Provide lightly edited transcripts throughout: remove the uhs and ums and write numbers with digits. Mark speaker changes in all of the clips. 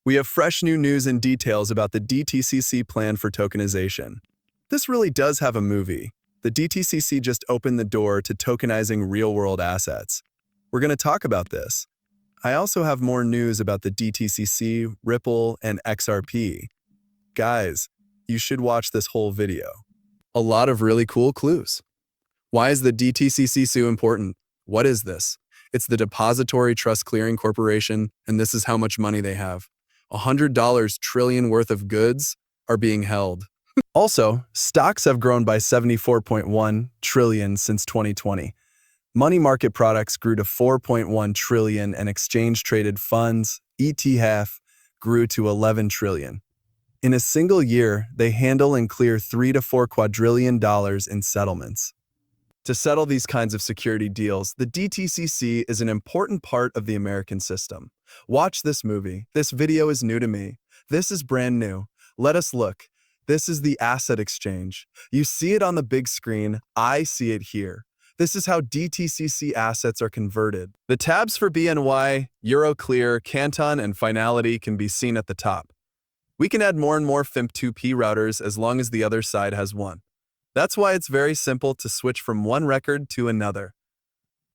Speaker 1: We have fresh new news and details about the DTCC plan for tokenization. This really does have a movie. The DTCC just opened the door to tokenizing real-world assets. We're going to talk about this. I also have more news about the DTCC, Ripple, and XRP. Guys, you should watch this whole video. A lot of really cool clues. Why is the DTCC so important? What is this? It's the Depository Trust Clearing Corporation, and this is how much money they have. $100 trillion worth of goods are being held. Also, stocks have grown by 74.1 trillion since 2020. Money market products grew to 4.1 trillion and exchange-traded funds, ETF, grew to 11 trillion. In a single year, they handle and clear $3 to $4 quadrillion in settlements. To settle these kinds of security deals, the DTCC is an important part of the American system. Watch this movie. This video is new to me. This is brand new. Let us look. This is the asset exchange. You see it on the big screen. I see it here. This is how DTCC assets are converted. The tabs for BNY, Euroclear, Canton, and Finality can be seen at the top. We can add more and more FIMP2P routers as long as the other side has one. That's why it's very simple to switch from one record to another.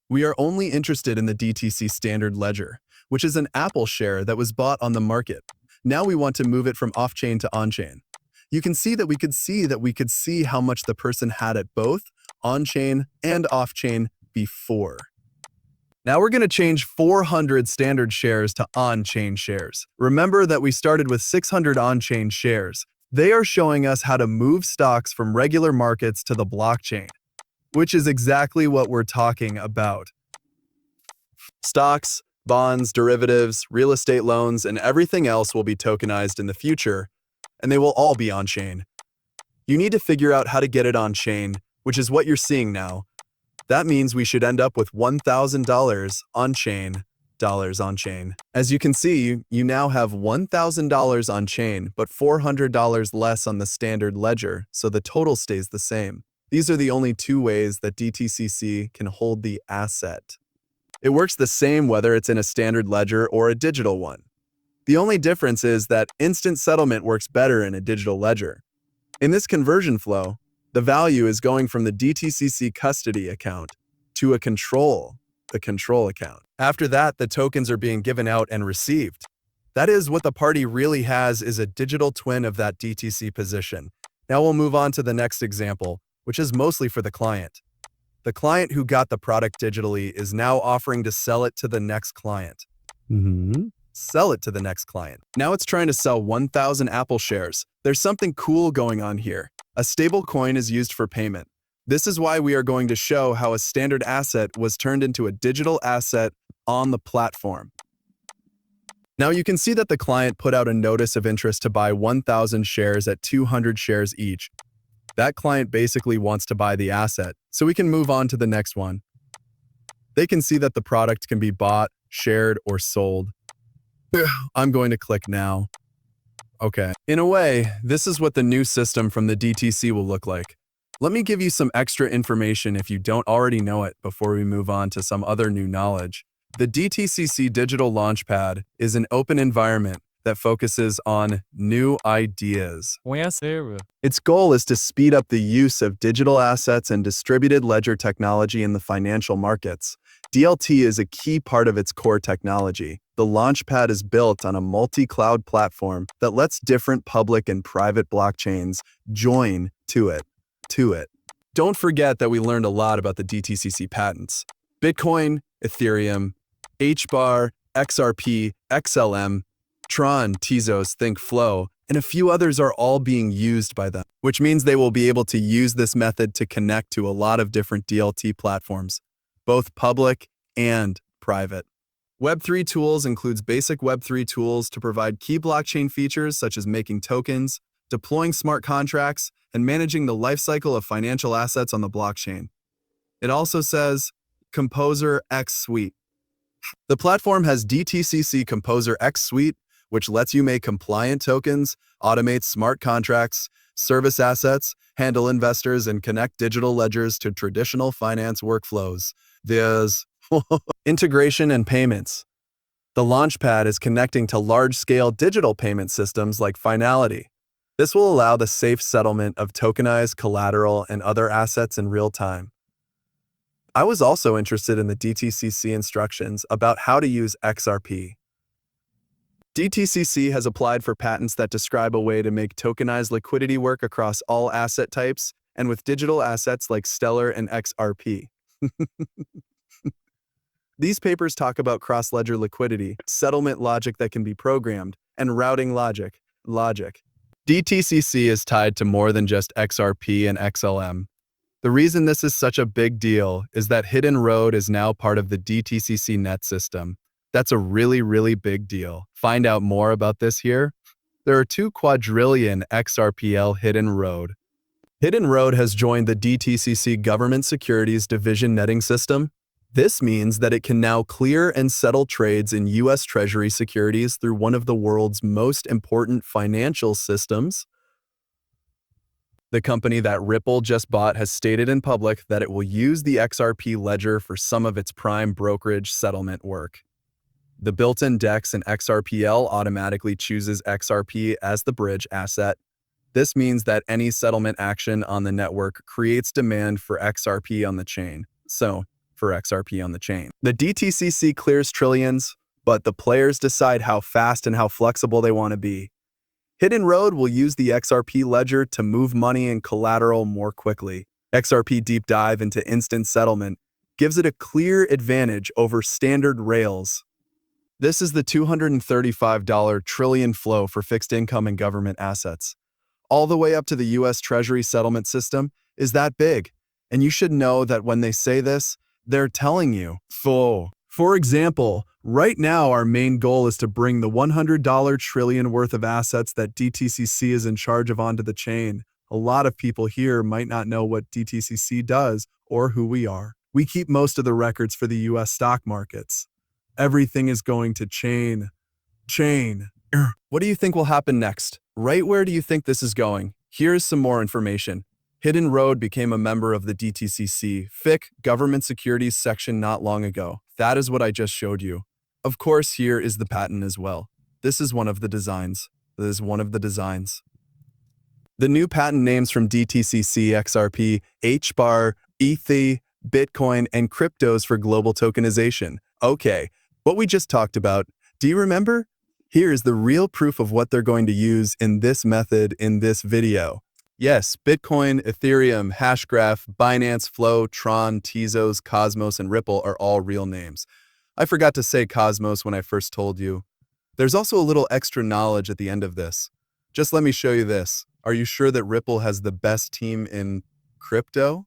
Speaker 1: We are only interested in the DTC Standard Ledger, which is an Apple share that was bought on the market. Now we want to move it from off-chain to on-chain. You can see that we could see how much the person had at both on-chain and off-chain before. Now we're going to change 400 standard shares to on-chain shares. Remember that we started with 600 on-chain shares. They are showing us how to move stocks from regular markets to the blockchain, which is exactly what we're talking about. Stocks, bonds, derivatives, real estate loans, and everything else will be tokenized in the future, and they will all be on-chain. You need to figure out how to get it on-chain, which is what you're seeing now. That means we should end up with $1,000 on-chain, dollars on-chain. As you can see, you now have $1,000 on-chain, but $400 less on the standard ledger, so the total stays the same. These are the only two ways that DTCC can hold the asset. It works the same whether it's in a standard ledger or a digital one. The only difference is that instant settlement works better in a digital ledger. In this conversion flow, the value is going from the DTCC custody account to the control account. After that, the tokens are being given out and received. That is, what the party really has is a digital twin of that DTC position. Now we'll move on to the next example, which is mostly for the client. The client who got the product digitally is now offering to sell it to the next client. Sell it to the next client. Now it's trying to sell 1,000 Apple shares. There's something cool going on here. A stable coin is used for payment. This is why we are going to show how a standard asset was turned into a digital asset on the platform. Now you can see that the client put out a notice of interest to buy 1,000 shares at 200 shares each. That client basically wants to buy the asset, so we can move on to the next one. They can see that the product can be bought, shared, or sold. I'm going to click now. Okay. In a way, this is what the new system from the DTC will look like. Let me give you some extra information if you don't already know it before we move on to some other new knowledge. The DTCC Digital Launchpad is an open environment that focuses on new ideas. Its goal is to speed up the use of digital assets and distributed ledger technology in the financial markets. DLT is a key part of its core technology. The Launchpad is built on a multi-cloud platform that lets different public and private blockchains join to it. Don't forget that we learned a lot about the DTCC patents. Bitcoin, Ethereum, HBAR, XRP, XLM, Tron, Tezos, ThinkFlow, and a few others are all being used by them, which means they will be able to use this method to connect to a lot of different DLT platforms, both public and private. Web3 tools includes basic Web3 tools to provide key blockchain features such as making tokens, deploying smart contracts, and managing the lifecycle of financial assets on the blockchain. It also says Composer X Suite. The platform has DTCC Composer X Suite, which lets you make compliant tokens, automate smart contracts, service assets, handle investors, and connect digital ledgers to traditional finance workflows. There's integration and payments. The launchpad is connecting to large-scale digital payment systems like Finality. This will allow the safe settlement of tokenized collateral and other assets in real time. I was also interested in the DTCC instructions about how to use XRP. DTCC has applied for patents that describe a way to make tokenized liquidity work across all asset types and with digital assets like Stellar and XRP. These papers talk about cross-ledger liquidity, settlement logic that can be programmed, and routing logic. DTCC is tied to more than just XRP and XLM. The reason this is such a big deal is that Hidden Road is now part of the DTCC net system. That's a really, really big deal. Find out more about this here. There are 2 quadrillion XRPL Hidden Road. Hidden Road has joined the DTCC Government Securities Division netting system. This means that it can now clear and settle trades in U.S. Treasury securities through one of the world's most important financial systems. The company that Ripple just bought has stated in public that it will use the XRP ledger for some of its prime brokerage settlement work. The built-in DEX in XRPL automatically chooses XRP as the bridge asset. This means that any settlement action on the network creates demand for XRP on the chain. The DTCC clears trillions, but the players decide how fast and how flexible they want to be. Hidden Road will use the XRP ledger to move money and collateral more quickly. XRP Deep Dive into instant settlement gives it a clear advantage over standard rails. This is the $235 trillion flow for fixed income and government assets. All the way up to the U.S. Treasury settlement system is that big, and you should know that when they say this, they're telling you. For example, right now our main goal is to bring the $100 trillion worth of assets that DTCC is in charge of onto the chain. A lot of people here might not know what DTCC does or who we are. We keep most of the records for the U.S. stock markets. Everything is going to chain. What do you think will happen next? Right where do you think this is going? Here's some more information. Hidden Road became a member of the DTCC FIC Government Securities section not long ago. That is what I just showed you. Of course, here is the patent as well. This is one of the designs. The new patent names from DTCC XRP, HBAR, ETH, Bitcoin, and cryptos for global tokenization. Okay, what we just talked about, do you remember? Here's the real proof of what they're going to use in this method in this video. Yes, Bitcoin, Ethereum, Hashgraph, Binance, Flow, Tron, Tezos, Cosmos, and Ripple are all real names. I forgot to say Cosmos when I first told you. There's also a little extra knowledge at the end of this. Just let me show you this. Are you sure that Ripple has the best team in crypto?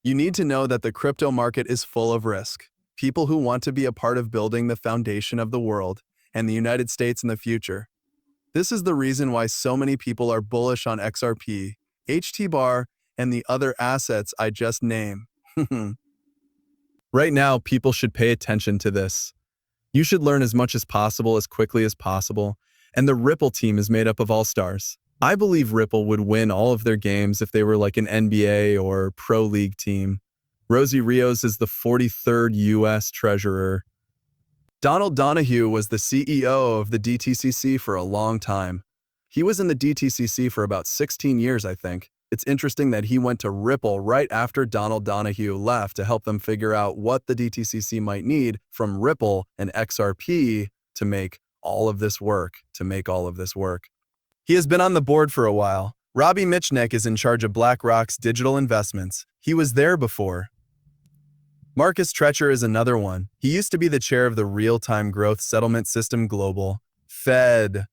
Speaker 1: You need to know that the crypto market is full of risk. People who want to be a part of building the foundation of the world and the United States in the future. This is the reason why so many people are bullish on XRP, HTBAR, and the other assets I just named. Right now, people should pay attention to this. You should learn as much as possible as quickly as possible, and the Ripple team is made up of all-stars. I believe Ripple would win all of their games if they were like an NBA or Pro League team. Rosie Rios is the 43rd U.S. Treasurer. Donald Donahue was the CEO of the DTCC for a long time. He was in the DTCC for about 16 years, I think. It's interesting that he went to Ripple right after Donald Donahue left to help them figure out what the DTCC might need from Ripple and XRP to make all of this work. He has been on the board for a while. Robbie Mitchnick is in charge of BlackRock's digital investments. He was there before. Marcus Treacher is another one. He used to be the chair of the Real-Time Growth Settlement System Global, Fed.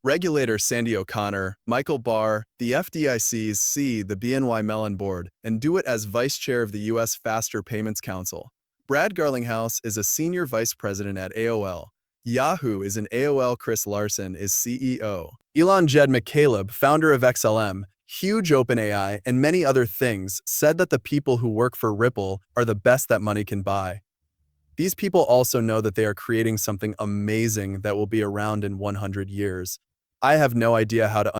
Speaker 1: Regulator Sandy O'Connor, Michael Barr, the FDIC's the BNY Mellon board, and do it as vice chair of the U.S. Faster Payments Council. Brad Garlinghouse is a senior vice president at AOL. Yahoo is an AOL. Chris Larsson is CEO. Elon Jed McCaleb, founder of XLM, Huge OpenAI, and many other things, said that the people who work for Ripple are the best that money can buy. These people also know that they are creating something amazing that will be around in 100 years. I have no idea how to